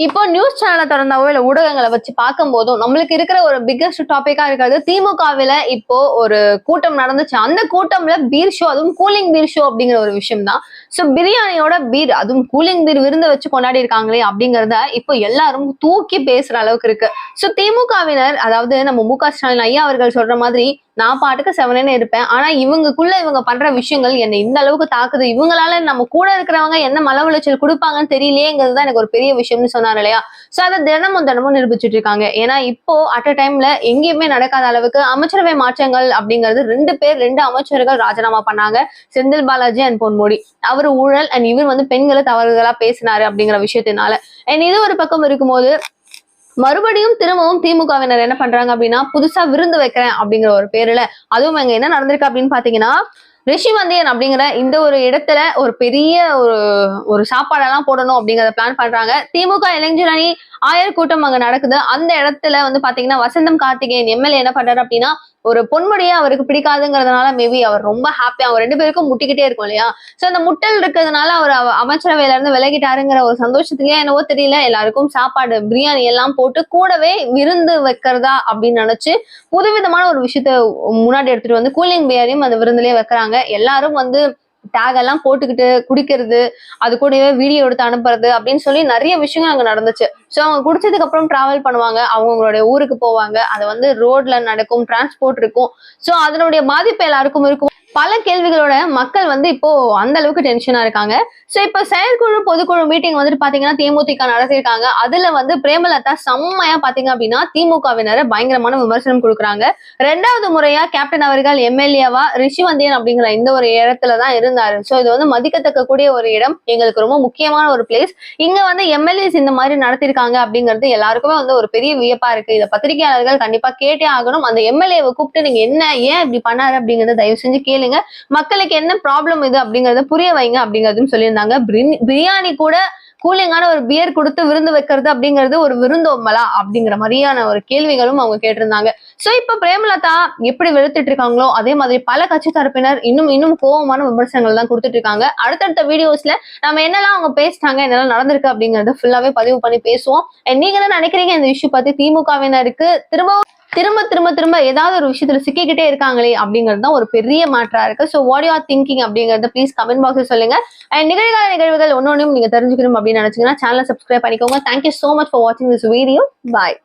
இப்போ நியூஸ் சேனலை திறந்தாவோ இல்ல ஊடகங்களை வச்சு பார்க்கும் போதும் நம்மளுக்கு இருக்கிற ஒரு பிக்கஸ்ட் டாபிக்கா இருக்கிறது திமுகவில இப்போ ஒரு கூட்டம் நடந்துச்சு. அந்த கூட்டம்ல பீர் ஷோ, அதுவும் கூலிங் பீர் ஷோ அப்படிங்கிற ஒரு விஷயம் தான். சோ பிரியாணியோட பீர், அதுவும் கூலிங் பீர் விருந்து வச்சு கொண்டாடி இருக்காங்களே அப்படிங்கறத இப்போ எல்லாரும் தூக்கி பேசுற அளவுக்கு இருக்கு. சோ திமுகவினர், அதாவது நம்ம மு.க. ஸ்டாலின் ஐயா அவர்கள் சொல்ற மாதிரி நான் பாட்டுக்கு செவனேன்னு இருப்பேன், ஆனா இவங்க பண்ற விஷயங்கள் என்னை இந்த அளவுக்கு தாக்குது, இவங்களால நம்ம கூட இருக்கிறவங்க என்ன மன உளைச்சல் கொடுப்பாங்கன்னு தெரியலையேங்கிறது தான் எனக்கு ஒரு பெரிய விஷயம்னு சொன்னார் இல்லையா. சோ அதை தினமும் நிரூபிச்சுட்டு இருக்காங்க. ஏன்னா இப்போ அட் அ டைம்ல எங்கேயுமே நடக்காத அளவுக்கு அமைச்சரவை மாற்றங்கள் அப்படிங்கிறது 2 அமைச்சர்கள் ராஜினாமா பண்ணாங்க. செந்தில் பாலாஜி அண்ட் பொன்முடி. அவர் ஊழல் அண்ட் இவர் பெண்களை தவறுதலா பேசினாரு அப்படிங்கிற விஷயத்தினால. அண்ட் இது ஒரு பக்கம் இருக்கும்போது மறுபடியும் திரும்பவும் திமுகவினர் என்ன பண்றாங்க அப்படின்னா, புதுசா விருந்து வைக்கிறேன் அப்படிங்கிற ஒரு பேருல, அதுவும் அங்க என்ன நடந்திருக்கு அப்படின்னு பாத்தீங்கன்னா, ரிஷிவந்தியன் அப்படிங்கிற இந்த ஒரு இடத்துல ஒரு பெரிய ஒரு சாப்பாடெல்லாம் போடணும் அப்படிங்கறத பிளான் பண்றாங்க. திமுக இளைஞர் அணி 1000 கூட்டம் அங்க நடக்குது. அந்த இடத்துல பாத்தீங்கன்னா வசந்தம் கார்த்திகேயன் எம்எல்ஏ என்ன பண்றாரு அப்படின்னா, ஒரு பொன்முடியே அவருக்கு பிடிக்காதுங்கிறதுனால மேபி அவர் ரொம்ப ஹாப்பியா, அவங்க 2 பேருக்கும் முட்டிக்கிட்டே இருக்கும் இல்லையா. சோ அந்த முட்டல் இருக்கிறதுனால அவர் அமைச்சரவையில இருந்து விலகிட்டாருங்கிற ஒரு சந்தோஷத்துலயே என்னவோ தெரியல, எல்லாருக்கும் சாப்பாடு பிரியாணி எல்லாம் போட்டு கூடவே விருந்து வைக்கிறதா அப்படின்னு நினைச்சு புதுவிதமான ஒரு விஷயத்த முன்னாடி எடுத்துட்டு கூலிங் பியரையும் அந்த விருந்துலயே வைக்கிறாங்க. எல்லாரும் டேக் எல்லாம் போட்டுக்கிட்டு குடிக்கிறது, அது கூடவே வீடியோ எடுத்து அனுப்புறது அப்படின்னு சொல்லி நிறைய விஷயங்கள் அங்க நடந்துச்சு. சோ அவங்க குடிச்சதுக்கு அப்புறம் டிராவல் பண்ணுவாங்க, அவங்களுடைய ஊருக்கு போவாங்க. அது ரோட்ல நடக்கும், டிரான்ஸ்போர்ட் இருக்கும். சோ அதனுடைய பாதிப்பு எல்லாருக்கும் இருக்கும். பல கேள்விகளோட மக்கள் இப்போ அந்த அளவுக்கு டென்ஷனா இருக்காங்க. சோ இப்ப செயற்குழு பொதுக்குழு மீட்டிங் பாத்தீங்கன்னா தேமுதிக நடத்திருக்காங்க. அதுல பிரேமலதா செம்மையா பாத்தீங்க அப்படின்னா திமுகவினரை பயங்கரமான விமர்சனம் கொடுக்குறாங்க. 2வது முறையா கேப்டன் அவர்கள் எம்எல்ஏவா ரிஷிவந்தியன் அப்படிங்கிற இந்த ஒரு இடத்துலதான் இருந்தாரு. சோ இது மதிக்கத்தக்க கூடிய ஒரு இடம், எங்களுக்கு ரொம்ப முக்கியமான ஒரு பிளேஸ். இங்க எம்எல்ஏஸ் இந்த மாதிரி நடத்திருக்காங்க அப்படிங்கிறது எல்லாருக்குமே ஒரு பெரிய வியப்பா இருக்கு. இதை பத்திரிகையாளர்கள் கண்டிப்பா கேட்டே ஆகணும். அந்த எம்எல்ஏவை கூப்பிட்டு நீங்க ஏன் இப்படி பண்ணாரு அப்படிங்கறத தயவு செஞ்சு கேளுங்க. மக்களுக்கு என்ன ப்ராப்ளம் இது அப்படிங்கறத புரிய வைங்க அப்படிங்கறதும் சொல்லியிருந்தாங்க. பிரியாணி கூட கூலிங்கான ஒரு பியர் கொடுத்து விருந்து வைக்கிறது அப்படிங்கிறது ஒரு விருந்தோம்பலா அப்படிங்கிற மாதிரியான ஒரு கேள்விகளும் அவங்க கேட்டிருந்தாங்க. சோ இப்ப பிரேமலதா எப்படி வெளுத்துட்டு இருக்காங்களோ அதே மாதிரி பல கட்சி தரப்பினர் இன்னும் கோபமான விமர்சனங்கள் தான் கொடுத்துட்டு இருக்காங்க. அடுத்தடுத்த வீடியோஸ்ல நம்ம என்னெல்லாம் அவங்க பேசிட்டாங்க, என்னெல்லாம் நடந்திருக்கு அப்படிங்கறத ஃபுல்லாவே பதிவு பண்ணி பேசுவோம். நீங்க என்ன நினைக்கிறீங்க இந்த இஷ்யூ பத்தி? திமுகவினருக்கு திரும்ப ஏதாவது ஒரு விஷயத்துல சிக்கிக்கிட்டே இருக்காங்களே அப்படிங்கிறது தான் ஒரு பெரிய மாற்றா இருக்கு. So what you are thinking அப்படிங்கறத ப்ளீஸ் கமெண்ட் பாக்ஸ்ல சொல்லுங்க. அண்ட் நிகழ்கால நிகழ்வுகள் ஒன்னொன்னும் நீங்க தெரிஞ்சுக்கணும் அப்படின்னு நினைச்சீங்கன்னா சேனலை சப்ஸ்கிரைப் பண்ணிக்கோங்க. தேங்க்யூ சோ மச் ஃபார் வாட்சிங் திஸ் வீடியோ. பாய்.